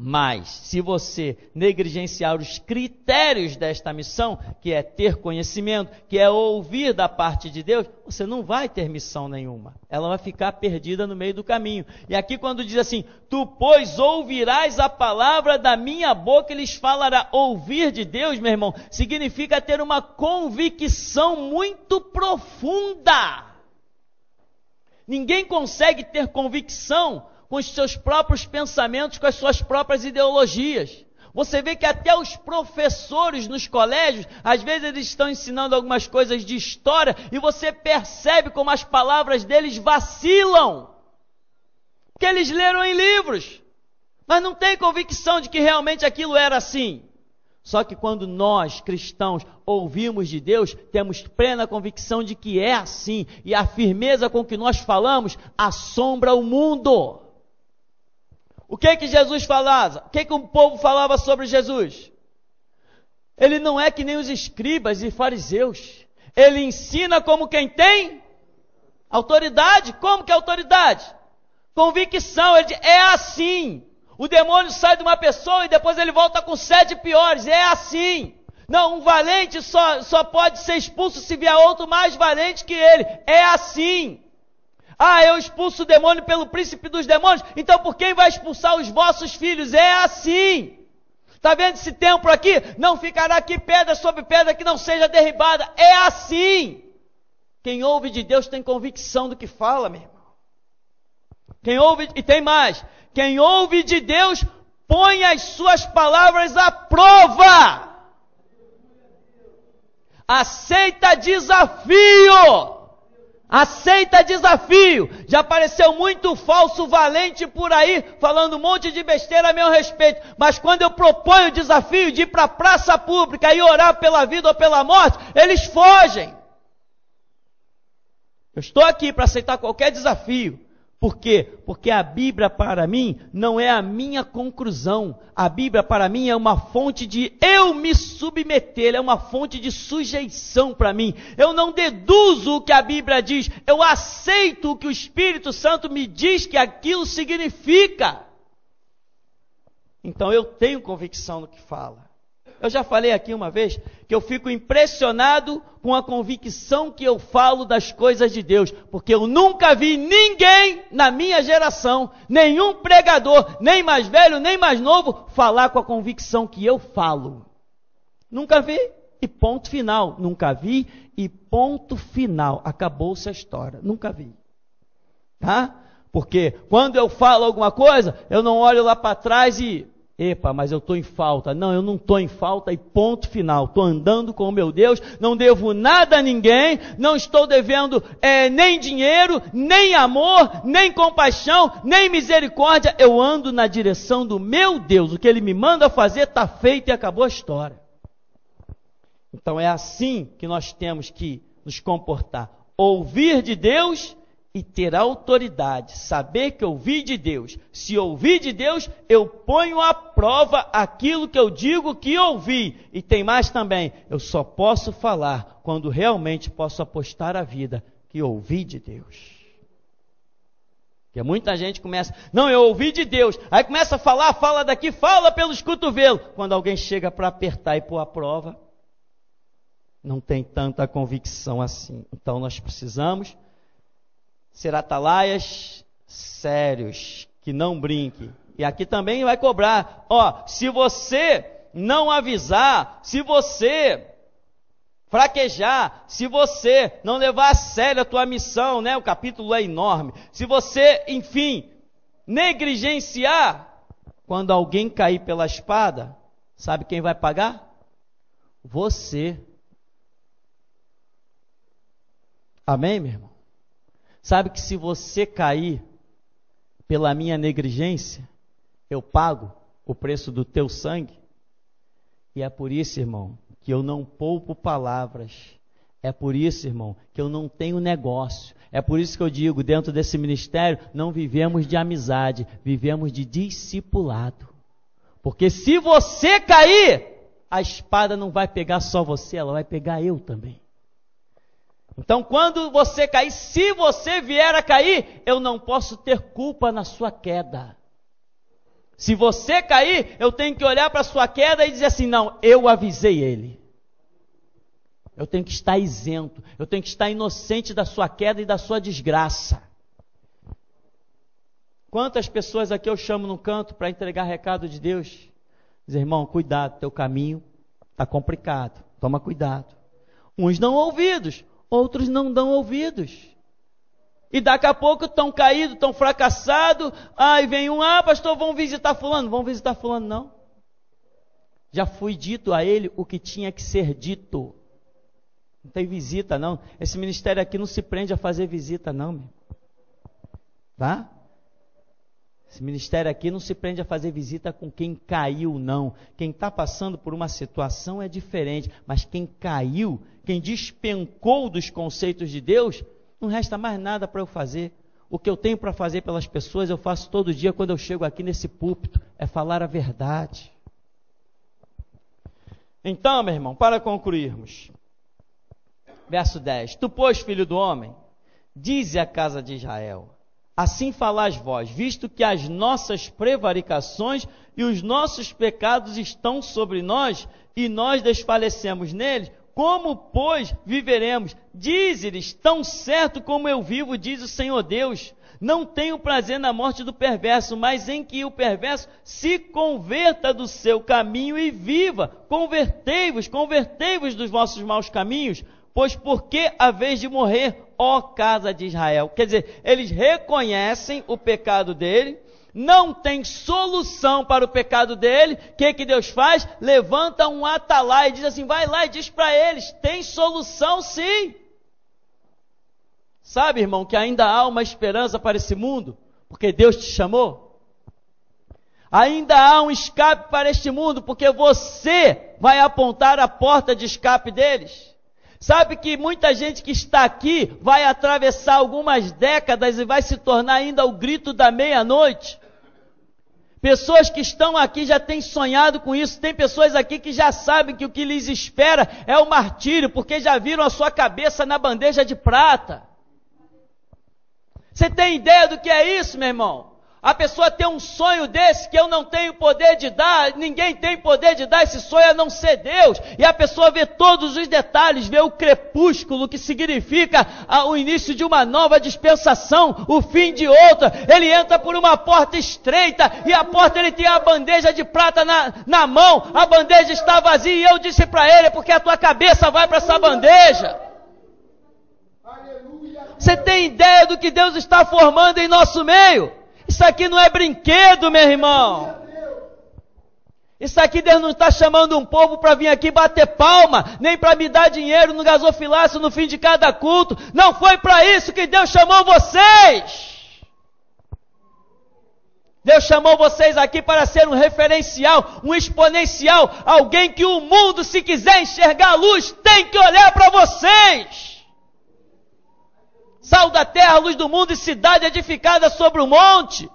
Mas, se você negligenciar os critérios desta missão, que é ter conhecimento, que é ouvir da parte de Deus, você não vai ter missão nenhuma. Ela vai ficar perdida no meio do caminho. E aqui quando diz assim, tu, pois, ouvirás a palavra da minha boca e lhes falará. Ouvir de Deus, meu irmão, significa ter uma convicção muito profunda. Ninguém consegue ter convicção com os seus próprios pensamentos, com as suas próprias ideologias. Você vê que até os professores nos colégios, às vezes eles estão ensinando algumas coisas de história, e você percebe como as palavras deles vacilam. Porque eles leram em livros, mas não têm convicção de que realmente aquilo era assim. Só que quando nós, cristãos, ouvimos de Deus, temos plena convicção de que é assim. E a firmeza com que nós falamos assombra o mundo. O que Jesus falava? O que o povo falava sobre Jesus? Ele não é que nem os escribas e fariseus. Ele ensina como quem tem autoridade. Como que é autoridade? Convicção. Ele diz, é assim. O demônio sai de uma pessoa e depois ele volta com 7 piores. É assim. Não, um valente só pode ser expulso se vier outro mais valente que ele. É assim. Ah, eu expulso o demônio pelo príncipe dos demônios. Então por quem vai expulsar os vossos filhos? É assim. Está vendo esse templo aqui? Não ficará aqui pedra sobre pedra que não seja derribada. É assim. Quem ouve de Deus tem convicção do que fala, meu irmão. Quem ouve, e tem mais. Quem ouve de Deus põe as suas palavras à prova. Aceita desafio. Aceita desafio. Já apareceu muito falso valente por aí, falando um monte de besteira a meu respeito. Mas quando eu proponho o desafio de ir para a praça pública e orar pela vida ou pela morte, eles fogem. Eu estou aqui para aceitar qualquer desafio. Por quê? Porque a Bíblia para mim não é a minha conclusão. A Bíblia para mim é uma fonte de eu me submeter, é uma fonte de sujeição para mim. Eu não deduzo o que a Bíblia diz, eu aceito o que o Espírito Santo me diz que aquilo significa. Então eu tenho convicção no que fala. Eu já falei aqui uma vez que eu fico impressionado com a convicção que eu falo das coisas de Deus, porque eu nunca vi ninguém na minha geração, nenhum pregador, nem mais velho, nem mais novo, falar com a convicção que eu falo. Nunca vi, e ponto final. Nunca vi, e ponto final. Acabou-se a história. Nunca vi. Tá? Porque quando eu falo alguma coisa, eu não olho lá para trás e... Epa, mas eu estou em falta. Não, eu não estou em falta e ponto final. Estou andando com o meu Deus, não devo nada a ninguém, não estou devendo nem dinheiro, nem amor, nem compaixão, nem misericórdia. Eu ando na direção do meu Deus. O que Ele me manda fazer está feito e acabou a história. Então é assim que nós temos que nos comportar. Ouvir de Deus e ter autoridade, saber que ouvi de Deus. Se ouvi de Deus, eu ponho à prova aquilo que eu digo que ouvi. E tem mais também, eu só posso falar quando realmente posso apostar a vida que ouvi de Deus. Porque muita gente começa, não, eu ouvi de Deus, aí começa a falar, fala daqui, fala pelos cotovelos. Quando alguém chega para apertar e pôr à prova, não tem tanta convicção assim. Então nós precisamos ser atalaias sérios, que não brinque. E aqui também vai cobrar. Se você não avisar, se você fraquejar, se você não levar a sério a tua missão, né? O capítulo é enorme. Se você, enfim, negligenciar, quando alguém cair pela espada, sabe quem vai pagar? Você. Amém, meu irmão? Sabe que se você cair pela minha negligência, eu pago o preço do teu sangue? E é por isso, irmão, que eu não poupo palavras. É por isso, irmão, que eu não tenho negócio. É por isso que eu digo, dentro desse ministério, não vivemos de amizade, vivemos de discipulado. Porque se você cair, a espada não vai pegar só você, ela vai pegar eu também. Então, quando você cair, se você vier a cair, eu não posso ter culpa na sua queda. Se você cair, eu tenho que olhar para a sua queda e dizer assim, não, eu avisei ele. Eu tenho que estar isento, eu tenho que estar inocente da sua queda e da sua desgraça. Quantas pessoas aqui eu chamo no canto para entregar recado de Deus? Diz, irmão, cuidado, teu caminho está complicado, toma cuidado. Uns dão ouvidos, outros não dão ouvidos. E daqui a pouco estão caídos, estão fracassados. Aí vem pastor, vamos visitar fulano. Vamos visitar fulano, não. Já foi dito a ele o que tinha que ser dito. Não tem visita, não. Esse ministério aqui não se prende a fazer visita, não. Meu. Tá? Esse ministério aqui não se prende a fazer visita com quem caiu, não. Quem está passando por uma situação é diferente, mas quem caiu, quem despencou dos conceitos de Deus, não resta mais nada para eu fazer. O que eu tenho para fazer pelas pessoas, eu faço todo dia quando eu chego aqui nesse púlpito, é falar a verdade. Então, meu irmão, para concluirmos, verso 10, tu, pois, filho do homem, dize à casa de Israel, assim falais vós, visto que as nossas prevaricações e os nossos pecados estão sobre nós, e nós desfalecemos neles, como, pois, viveremos? Dize-lhes, tão certo como eu vivo, diz o Senhor Deus, não tenho prazer na morte do perverso, mas em que o perverso se converta do seu caminho e viva. Convertei-vos dos vossos maus caminhos, pois por que haveis de morrer, ó casa de Israel? Quer dizer, eles reconhecem o pecado dele, não tem solução para o pecado dele. O que Deus faz? Levanta um atalaia e diz assim, vai lá e diz para eles, tem solução sim. Sabe, irmão, que ainda há uma esperança para esse mundo, porque Deus te chamou? Ainda há um escape para este mundo, porque você vai apontar a porta de escape deles. Sabe que muita gente que está aqui vai atravessar algumas décadas e vai se tornar ainda o grito da meia-noite. Pessoas que estão aqui já têm sonhado com isso. Tem pessoas aqui que já sabem que o que lhes espera é o martírio, porque já viram a sua cabeça na bandeja de prata. Você tem ideia do que é isso, meu irmão? A pessoa tem um sonho desse que eu não tenho poder de dar, ninguém tem poder de dar esse sonho a não ser Deus. E a pessoa vê todos os detalhes, vê o crepúsculo, que significa o início de uma nova dispensação, o fim de outra. Ele entra por uma porta estreita e a porta ele tem a bandeja de prata na mão, a bandeja está vazia e eu disse para ele, porque a tua cabeça vai para essa bandeja. Você tem ideia do que Deus está formando em nosso meio? Isso aqui não é brinquedo, meu irmão. Isso aqui Deus não está chamando um povo para vir aqui bater palma, nem para me dar dinheiro no gasofilácio no fim de cada culto. Não foi para isso que Deus chamou vocês. Deus chamou vocês aqui para ser um referencial, um exponencial, alguém que o mundo, se quiser enxergar a luz, tem que olhar para vocês. Sal da terra, luz do mundo e cidade edificada sobre o monte.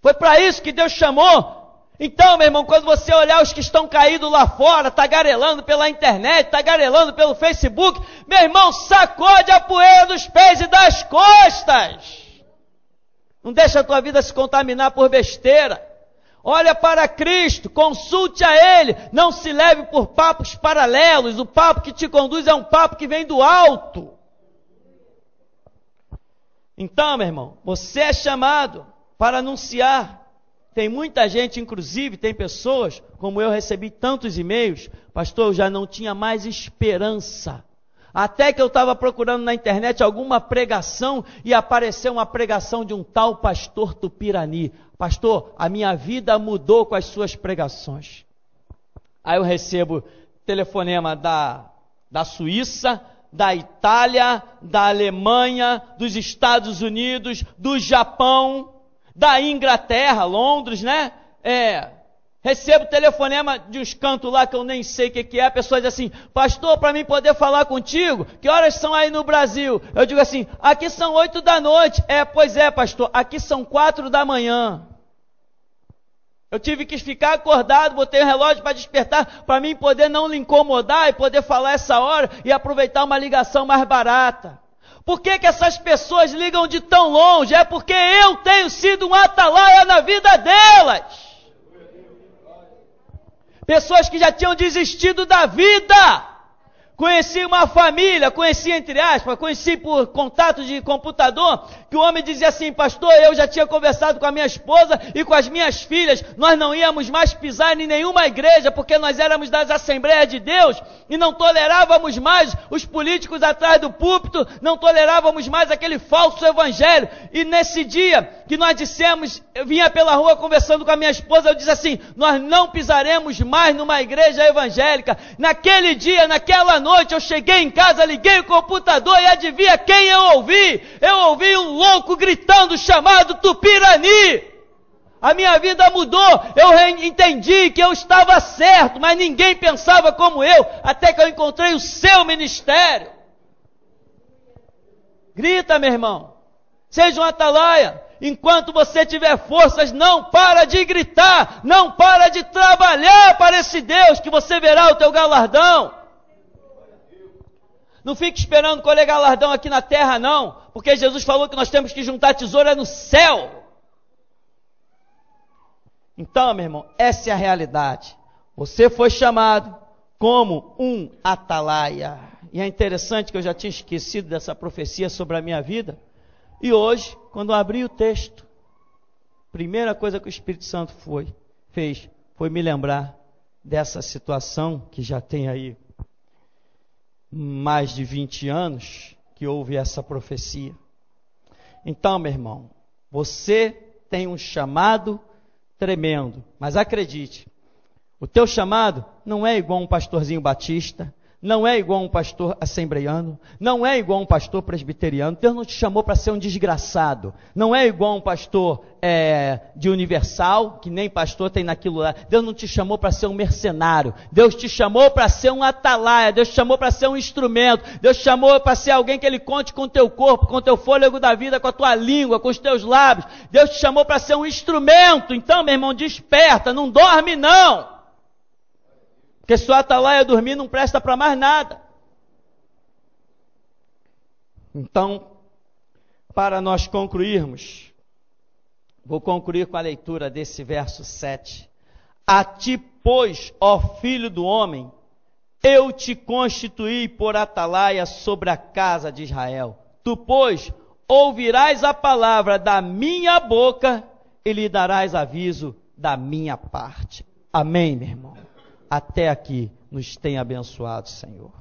Foi para isso que Deus chamou. Então, meu irmão, quando você olhar os que estão caídos lá fora, tagarelando pela internet, tagarelando pelo Facebook, meu irmão, sacode a poeira dos pés e das costas. Não deixa a tua vida se contaminar por besteira. Olha para Cristo, consulte a Ele, não se leve por papos paralelos. O papo que te conduz é um papo que vem do alto. Então, meu irmão, você é chamado para anunciar. Tem muita gente, inclusive, tem pessoas, como eu recebi tantos e-mails, pastor, eu já não tinha mais esperança. Até que eu estava procurando na internet alguma pregação e apareceu uma pregação de um tal pastor Tupirani. Pastor, a minha vida mudou com as suas pregações. Aí eu recebo telefonema da Suíça, da Itália, da Alemanha, dos Estados Unidos, do Japão, da Inglaterra, Londres, né? Recebo telefonema de uns cantos lá que eu nem sei o que é, a pessoa diz assim, pastor, para mim poder falar contigo, que horas são aí no Brasil? Eu digo assim, aqui são 8 da noite. Pois é, pastor, aqui são 4 da manhã. Eu tive que ficar acordado, botei o relógio para despertar, para mim poder não lhe incomodar e poder falar essa hora e aproveitar uma ligação mais barata. Por que essas pessoas ligam de tão longe? É porque eu tenho sido um atalaia na vida delas. Pessoas que já tinham desistido da vida. Conheci uma família, conheci entre aspas, conheci por contato de computador, que o homem dizia assim, pastor, eu já tinha conversado com a minha esposa e com as minhas filhas, nós não íamos mais pisar em nenhuma igreja, porque nós éramos das Assembleias de Deus, e não tolerávamos mais os políticos atrás do púlpito, não tolerávamos mais aquele falso evangelho, e nesse dia que nós dissemos, eu vinha pela rua conversando com a minha esposa, eu disse assim, nós não pisaremos mais numa igreja evangélica. Naquele dia, naquela noite, eu cheguei em casa, liguei o computador e adivinha quem eu ouvi? Eu ouvi um louco gritando chamado Tupirani. A minha vida mudou, eu entendi que eu estava certo, mas ninguém pensava como eu, até que eu encontrei o seu ministério. Grita, meu irmão, seja um atalaia. Enquanto você tiver forças, não para de gritar, não para de trabalhar para esse Deus, que você verá o teu galardão. Não fique esperando colher galardão aqui na terra, não, porque Jesus falou que nós temos que juntar tesoura no céu. Então, meu irmão, essa é a realidade. Você foi chamado como um atalaia. E é interessante que eu já tinha esquecido dessa profecia sobre a minha vida. E hoje, quando eu abri o texto, a primeira coisa que o Espírito Santo fez foi me lembrar dessa situação que já tem aí mais de 20 anos que houve essa profecia. Então, meu irmão, você tem um chamado tremendo, mas acredite, o teu chamado não é igual um pastorzinho batista, não é igual um pastor assembleiano, não é igual um pastor presbiteriano. Deus não te chamou para ser um desgraçado, não é igual um pastor de universal, que nem pastor tem naquilo lá. Deus não te chamou para ser um mercenário, Deus te chamou para ser um atalaia, Deus te chamou para ser um instrumento, Deus te chamou para ser alguém que Ele conte com o teu corpo, com o teu fôlego da vida, com a tua língua, com os teus lábios. Deus te chamou para ser um instrumento. Então, meu irmão, desperta, não dorme não. Porque se o atalaia dormir não presta para mais nada. Então, para nós concluirmos, vou concluir com a leitura desse verso 7. A ti, pois, ó filho do homem, eu te constituí por atalaia sobre a casa de Israel. Tu, pois, ouvirás a palavra da minha boca e lhe darás aviso da minha parte. Amém, meu irmão? Até aqui nos tem abençoado, Senhor.